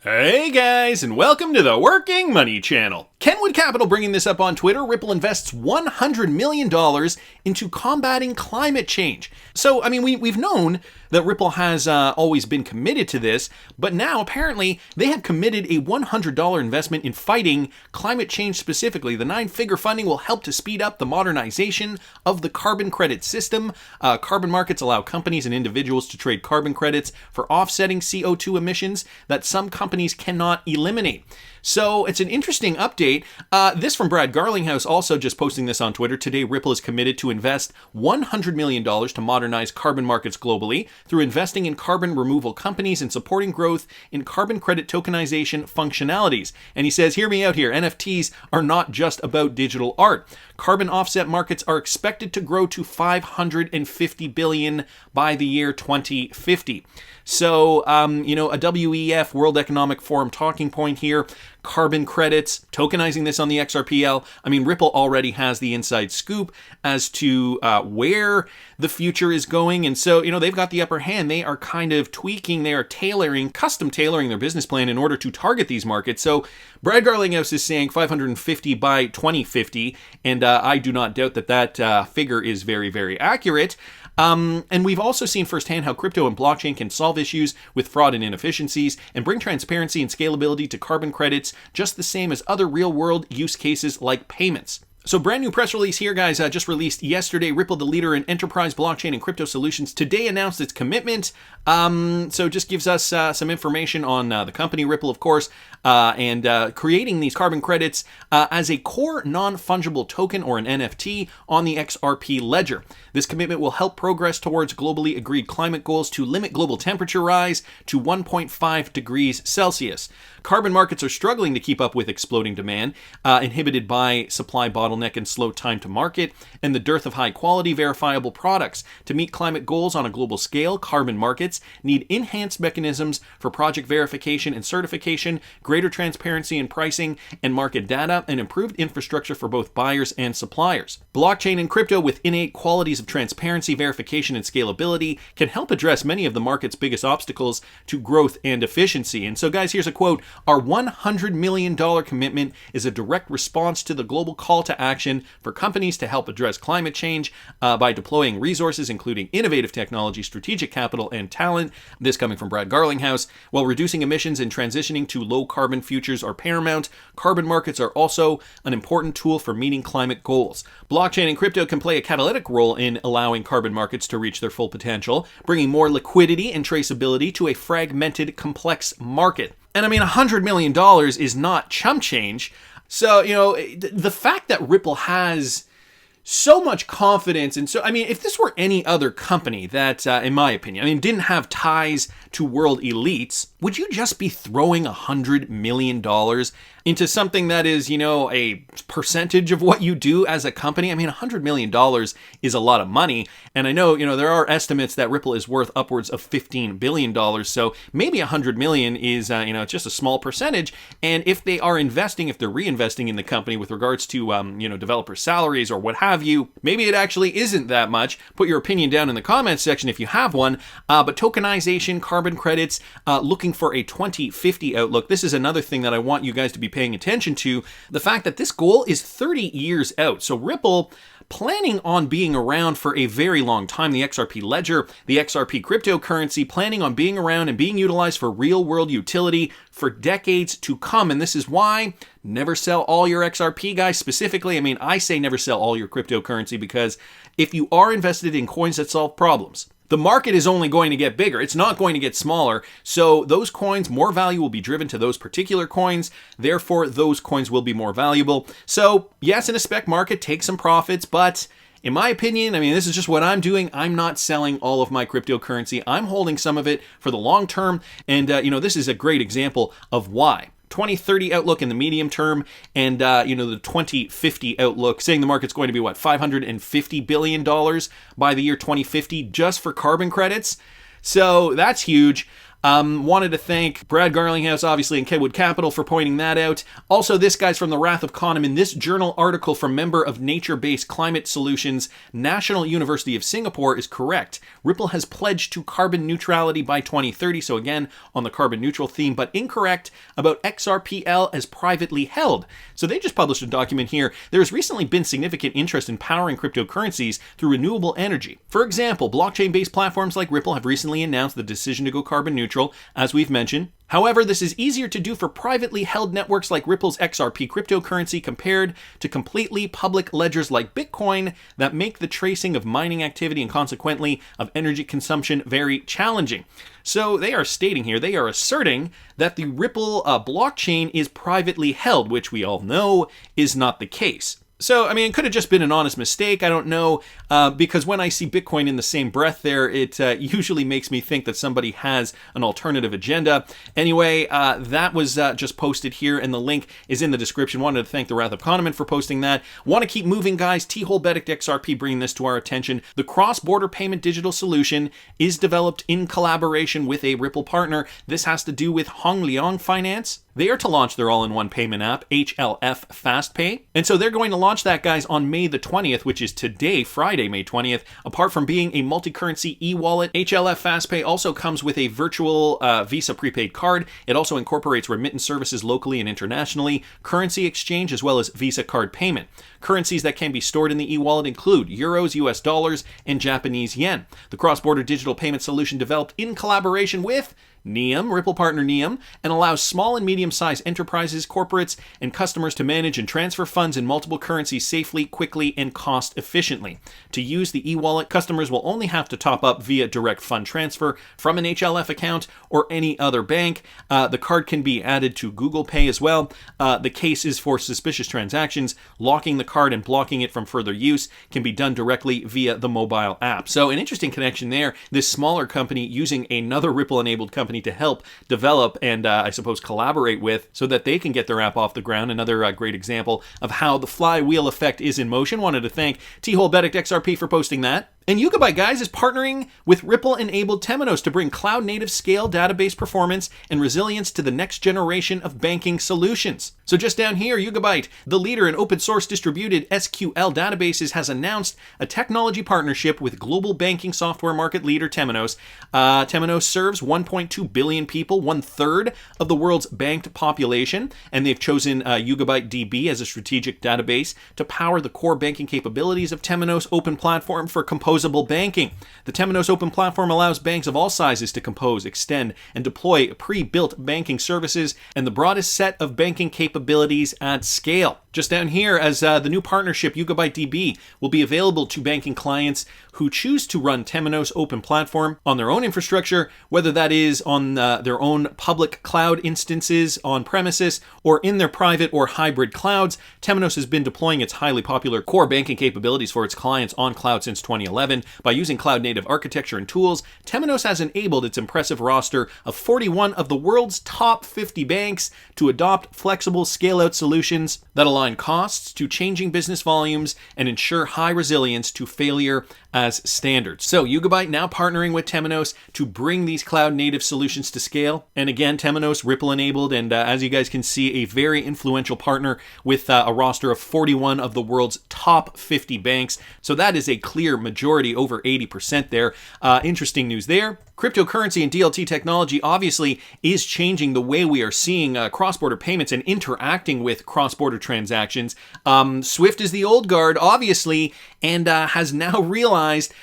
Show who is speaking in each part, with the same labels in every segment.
Speaker 1: Hey guys, and welcome to the Working Money Channel. Kenwood Capital bringing this up on Twitter. Ripple invests $100 million into combating climate change. So, we've known that Ripple has always been committed to this, but now apparently they have committed a $100 investment in fighting climate change specifically. The 9-figure funding will help to speed up the modernization of the carbon credit system. Carbon markets allow companies and individuals to trade carbon credits for offsetting CO2 emissions that some companies cannot eliminate. So it's an interesting update. This from Brad Garlinghouse, also just posting this on Twitter. Today, Ripple is committed to invest $100 million to modernize carbon markets globally through investing in carbon removal companies and supporting growth in carbon credit tokenization functionalities. And he says, hear me out here, NFTs are not just about digital art. Carbon offset markets are expected to grow to $550 billion by the year 2050. So, a WEF, World Economic Forum talking point here, carbon credits, tokenizing this on the XRPL. Ripple already has the inside scoop as to where the future is going. And so, they've got the upper hand. They are kind of tweaking, they are custom tailoring their business plan in order to target these markets. So Brad Garlinghouse is saying 550 by 2050. And I do not doubt that figure is very, very accurate. And we've also seen firsthand how crypto and blockchain can solve issues with fraud and inefficiencies and bring transparency and scalability to carbon credits, just the same as other real-world use cases like payments. So brand new press release here, guys, just released yesterday. Ripple, the leader in enterprise blockchain and crypto solutions, today announced its commitment. So just gives us some information on the company, Ripple, of course, and creating these carbon credits as a core non-fungible token or an NFT on the XRP ledger. This commitment will help progress towards globally agreed climate goals to limit global temperature rise to 1.5 degrees Celsius. Carbon markets are struggling to keep up with exploding demand, inhibited by supply bottleneck and slow time to market, and the dearth of high-quality, verifiable products. To meet climate goals on a global scale, carbon markets need enhanced mechanisms for project verification and certification, greater transparency in pricing and market data, and improved infrastructure for both buyers and suppliers. Blockchain and crypto with innate qualities of transparency, verification, and scalability can help address many of the market's biggest obstacles to growth and efficiency. And so, guys, here's a quote. Our $100 million commitment is a direct response to the global call to action for companies to help address climate change by deploying resources, including innovative technology, strategic capital, and talent. This coming from Brad Garlinghouse. While reducing emissions and transitioning to low carbon futures are paramount, carbon markets are also an important tool for meeting climate goals. Blockchain and crypto can play a catalytic role in allowing carbon markets to reach their full potential, bringing more liquidity and traceability to a fragmented, complex market. And $100 million is not chump change. So, the fact that Ripple has so much confidence, and so, if this were any other company that, in my opinion, didn't have ties to world elites, would you just be throwing $100 million into something that is, a percentage of what you do as a company? $100 million is a lot of money. And I know, there are estimates that Ripple is worth upwards of $15 billion. So maybe $100 million is, just a small percentage. And if they are investing, if they're reinvesting in the company with regards to, developer salaries or what have you, maybe it actually isn't that much. Put your opinion down in the comments section if you have one. But tokenization, carbon credits, looking for a 2050 outlook. This is another thing that I want you guys to be paying attention to. The fact that this goal is 30 years out. So Ripple planning on being around for a very long time. The XRP ledger, the XRP cryptocurrency, planning on being around and being utilized for real-world utility for decades to come. And this is why never sell all your XRP, guys. Specifically, I say never sell all your cryptocurrency because if you are invested in coins that solve problems, the market is only going to get bigger. It's not going to get smaller. So those coins, more value will be driven to those particular coins. Therefore, those coins will be more valuable. So yes, in a spec market, take some profits. But in my opinion, this is just what I'm doing. I'm not selling all of my cryptocurrency. I'm holding some of it for the long term. And, this is a great example of why. 2030 outlook in the medium term, and the 2050 outlook, saying the market's going to be $550 billion by the year 2050 just for carbon credits. So that's huge. Wanted to thank Brad Garlinghouse, obviously, and Kenwood Capital for pointing that out. Also, this guy's from the Wrath of Kahneman. This journal article from member of Nature-Based Climate Solutions, National University of Singapore, is correct. Ripple has pledged to carbon neutrality by 2030, so again, on the carbon neutral theme, but incorrect about XRPL as privately held. So they just published a document here. There has recently been significant interest in powering cryptocurrencies through renewable energy. For example, blockchain-based platforms like Ripple have recently announced the decision to go carbon neutral, as we've mentioned. However, this is easier to do for privately held networks like Ripple's XRP cryptocurrency compared to completely public ledgers like Bitcoin that make the tracing of mining activity and consequently of energy consumption very challenging. So they are stating here, they are asserting that the Ripple blockchain is privately held, which we all know is not the case. So, I mean, it could have just been an honest mistake. I don't know, because when I see Bitcoin in the same breath there, it usually makes me think that somebody has an alternative agenda. Anyway, that was just posted here, and the link is in the description. Wanted to thank the Wrath of Kahneman for posting that. Want to keep moving, guys. T-Hole Benedict XRP bringing this to our attention. The cross-border payment digital solution is developed in collaboration with a Ripple partner. This has to do with Hong Leong Finance. They are to launch their all-in-one payment app, HLF FastPay. And so they're going to launch that, guys, on May the 20th, which is today, Friday, May 20th. Apart from being a multi-currency e-wallet, HLF FastPay also comes with a virtual Visa prepaid card. It also incorporates remittance services locally and internationally, currency exchange, as well as Visa card payment. Currencies that can be stored in the e-wallet include euros, US dollars, and Japanese yen. The cross-border digital payment solution developed in collaboration with Neum, Ripple partner Neum, and allows small and medium-sized enterprises, corporates, and customers to manage and transfer funds in multiple currencies safely, quickly, and cost-efficiently. To use the e-wallet, customers will only have to top up via direct fund transfer from an HLF account or any other bank. The card can be added to Google Pay as well. The case is for suspicious transactions. Locking the card and blocking it from further use can be done directly via the mobile app. So an interesting connection there. This smaller company using another Ripple-enabled company to help develop and I suppose collaborate with so that they can get their app off the ground. Another great example of how the flywheel effect is in motion. Wanted to thank T-Hole Benedict XRP for posting that. And Yugabyte, guys, is partnering with Ripple-enabled Temenos to bring cloud-native scale database performance and resilience to the next generation of banking solutions. So just down here, Yugabyte, the leader in open-source distributed SQL databases, has announced a technology partnership with global banking software market leader Temenos. Temenos serves 1.2 billion people, 1/3 of the world's banked population, and they've chosen Yugabyte DB as a strategic database to power the core banking capabilities of Temenos Open Platform for composable banking. The Temenos Open Platform allows banks of all sizes to compose, extend, and deploy pre-built banking services and the broadest set of banking capabilities at scale. Just down here, as the new partnership, Yugabyte DB, will be available to banking clients who choose to run Temenos Open Platform on their own infrastructure, whether that is on their own public cloud instances on premises or in their private or hybrid clouds. Temenos has been deploying its highly popular core banking capabilities for its clients on cloud since 2011. By using cloud-native architecture and tools, Temenos has enabled its impressive roster of 41 of the world's top 50 banks to adopt flexible scale-out solutions that align costs to changing business volumes and ensure high resilience to failure as standards. So Yugabyte now partnering with Temenos to bring these cloud-native solutions to scale. And again, Temenos Ripple-enabled, and as you guys can see, a very influential partner with a roster of 41 of the world's top 50 banks. So that is a clear majority, over 80% there. Interesting news there. Cryptocurrency and DLT technology obviously is changing the way we are seeing cross-border payments and interacting with cross-border transactions. Swift is the old guard, obviously, and has now realized,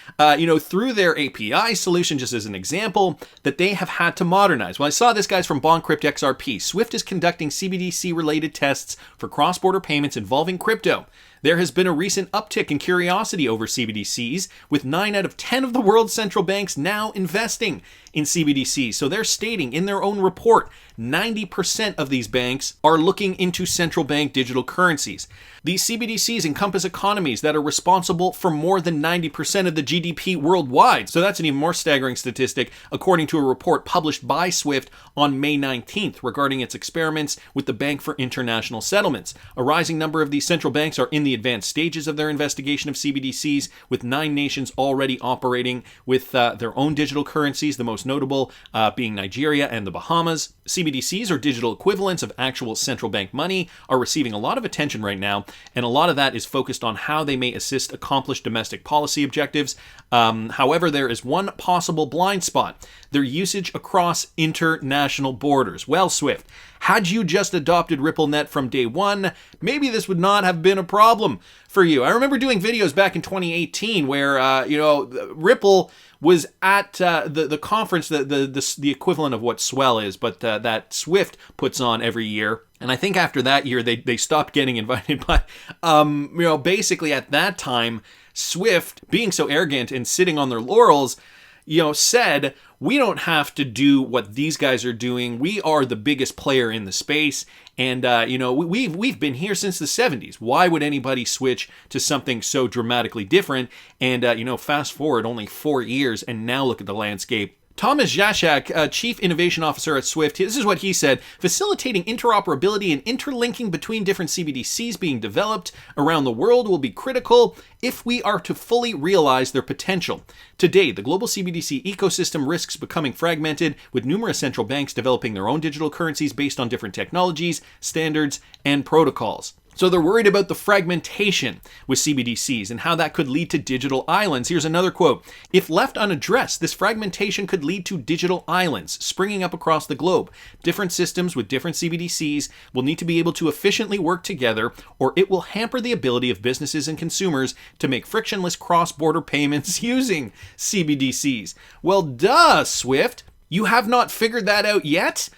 Speaker 1: through their API solution, just as an example, that they have had to modernize. Well, I saw this, guys, from BondCrypt XRP. Swift is conducting CBDC-related tests for cross-border payments involving crypto. There has been a recent uptick in curiosity over CBDCs, with 9 out of 10 of the world's central banks now investing in CBDCs. So they're stating in their own report, 90% of these banks are looking into central bank digital currencies. These CBDCs encompass economies that are responsible for more than 90% of the GDP worldwide. So that's an even more staggering statistic, according to a report published by Swift on May 19th regarding its experiments with the Bank for International Settlements. A rising number of these central banks are in the the advanced stages of their investigation of CBDCs, with 9 nations already operating with their own digital currencies, the most notable being Nigeria and the Bahamas. CBDCs, or digital equivalents of actual central bank money, are receiving a lot of attention right now, and a lot of that is focused on how they may assist accomplish domestic policy objectives. However, there is one possible blind spot: their usage across international borders. Well, Swift, had you just adopted RippleNet from day one, maybe this would not have been a problem for you. I remember doing videos back in 2018 where, Ripple was at the conference, the equivalent of what Swell is, but that Swift puts on every year. And I think after that year, they stopped getting invited. But, basically at that time, Swift, being so arrogant and sitting on their laurels, said, we don't have to do what these guys are doing. We are the biggest player in the space. And, we've been here since the 70s. Why would anybody switch to something so dramatically different? And, fast forward only 4 years, and now look at the landscape. Thomas Zaschak, Chief Innovation Officer at Swift, this is what he said: facilitating interoperability and interlinking between different CBDCs being developed around the world will be critical if we are to fully realize their potential. Today, the global CBDC ecosystem risks becoming fragmented, with numerous central banks developing their own digital currencies based on different technologies, standards, and protocols. So they're worried about the fragmentation with CBDCs and how that could lead to digital islands. Here's another quote: if left unaddressed, this fragmentation could lead to digital islands springing up across the globe. Different systems with different CBDCs will need to be able to efficiently work together, or it will hamper the ability of businesses and consumers to make frictionless cross-border payments using CBDCs. Well, duh, Swift. You have not figured that out yet?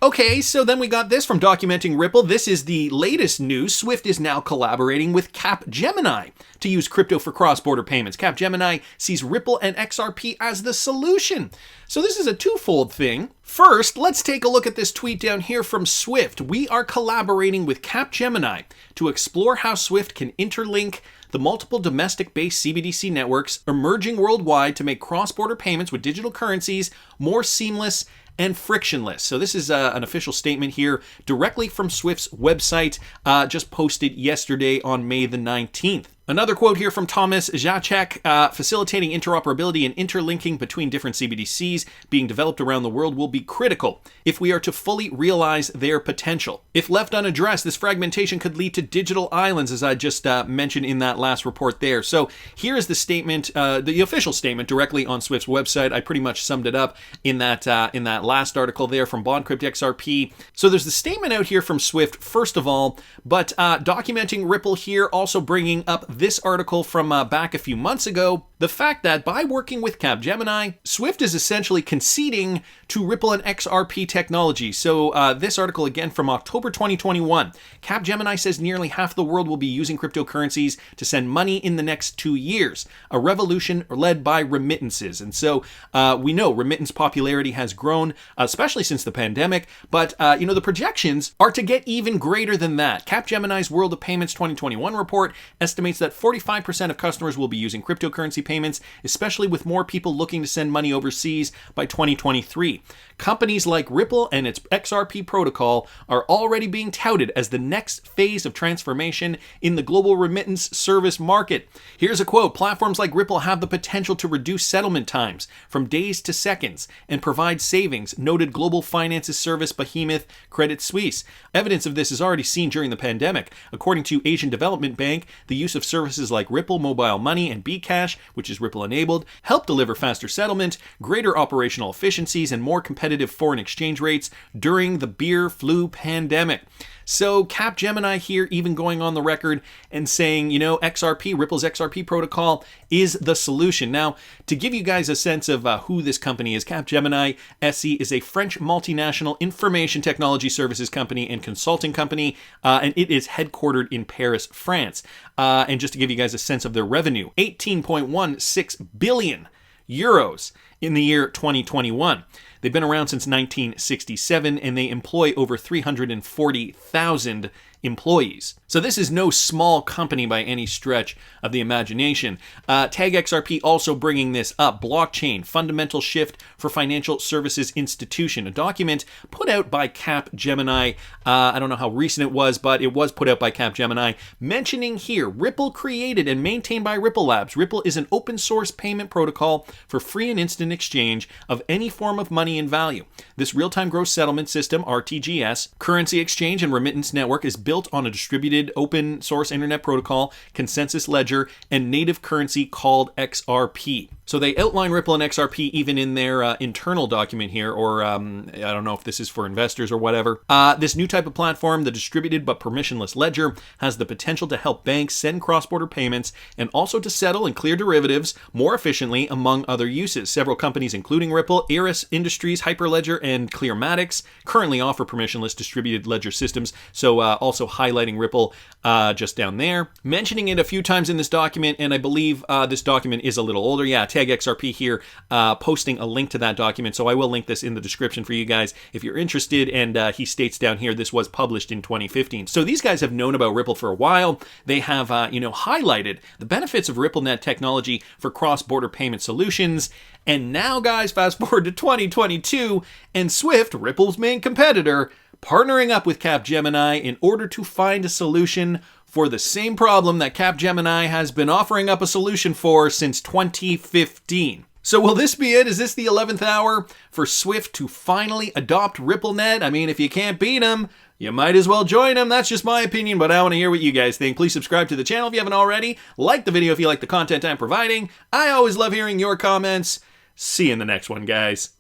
Speaker 1: Okay, so then we got this from Documenting Ripple. This is the latest news. Swift is now collaborating with Capgemini to use crypto for cross-border payments. Capgemini sees Ripple and XRP as the solution. So this is a twofold thing. First, let's take a look at this tweet down here from Swift. We are collaborating with Capgemini to explore how Swift can interlink the multiple domestic-based CBDC networks emerging worldwide to make cross-border payments with digital currencies more seamless and frictionless. So this is an official statement here directly from Swift's website, just posted yesterday on May the 19th. Another quote here from Thomas Zaschak: facilitating interoperability and interlinking between different CBDCs being developed around the world will be critical if we are to fully realize their potential. If left unaddressed, this fragmentation could lead to digital islands, as I just mentioned in that last report there. So here is the statement, the official statement directly on Swift's website. I pretty much summed it up in that last article there from BondCrypt XRP. So there's the statement out here from Swift, first of all, but Documenting Ripple here also bringing up this article from back a few months ago: the fact that by working with Capgemini, Swift is essentially conceding to Ripple and XRP technology. So this article again from October 2021. Capgemini says nearly half the world will be using cryptocurrencies to send money in the next 2 years, a revolution led by remittances. And so we know remittance popularity has grown, especially since the pandemic, but the projections are to get even greater than that. Capgemini's World of Payments 2021 report estimates that 45% of customers will be using cryptocurrency payments, especially with more people looking to send money overseas by 2023. Companies like Ripple and its XRP protocol are already being touted as the next phase of transformation in the global remittance service market. Here's a quote: platforms like Ripple have the potential to reduce settlement times from days to seconds and provide savings, noted global finances service behemoth Credit Suisse. Evidence of this is already seen during the pandemic. According to Asian Development Bank, the use of services like Ripple Mobile Money and Bcash, which is Ripple enabled, help deliver faster settlement, greater operational efficiencies, and more competitive foreign exchange rates during the beer flu pandemic. So Capgemini here even going on the record and saying, XRP, Ripple's XRP protocol is the solution. Now, to give you guys a sense of who this company is, Capgemini SE is a French multinational information technology services company and consulting company, and it is headquartered in Paris, France. And just to give you guys a sense of their revenue, 18.16 billion euros in the year 2021. They've been around since 1967, and they employ over 340,000 employees. So this is no small company by any stretch of the imagination. Tag XRP also bringing this up. Blockchain, fundamental shift for financial services institution. A document put out by Capgemini. I don't know how recent it was, but it was put out by Capgemini, mentioning here, Ripple created and maintained by Ripple Labs. Ripple is an open source payment protocol for free and instant exchange of any form of money and value. This real-time gross settlement system, RTGS, currency exchange and remittance network is built on a distributed open source internet protocol, consensus ledger, and native currency called XRP. So they outline Ripple and XRP even in their internal document here, or I don't know if this is for investors or whatever. This new type of platform, the distributed but permissionless ledger, has the potential to help banks send cross-border payments and also to settle and clear derivatives more efficiently, among other uses. Several companies, including Ripple, Iris Industries, Hyperledger, and Clearmatics, currently offer permissionless distributed ledger systems, so also highlighting Ripple just down there. Mentioning it a few times in this document, and I believe this document is a little older. Yeah, Tag XRP here posting a link to that document, so I will link this in the description for you guys if you're interested, and he states down here this was published in 2015. So these guys have known about Ripple for a while. They have highlighted the benefits of RippleNet technology for cross-border payment solutions, and now guys, fast forward to 2022, and Swift, Ripple's main competitor, partnering up with Capgemini in order to find a solution for the same problem that Capgemini has been offering up a solution for since 2015. So will this be it? Is this the 11th hour for Swift to finally adopt RippleNet? I mean, if you can't beat them, you might as well join them. That's just my opinion, but I want to hear what you guys think. Please subscribe to the channel if you haven't already. Like the video if you like the content I'm providing. I always love hearing your comments. See you in the next one, guys.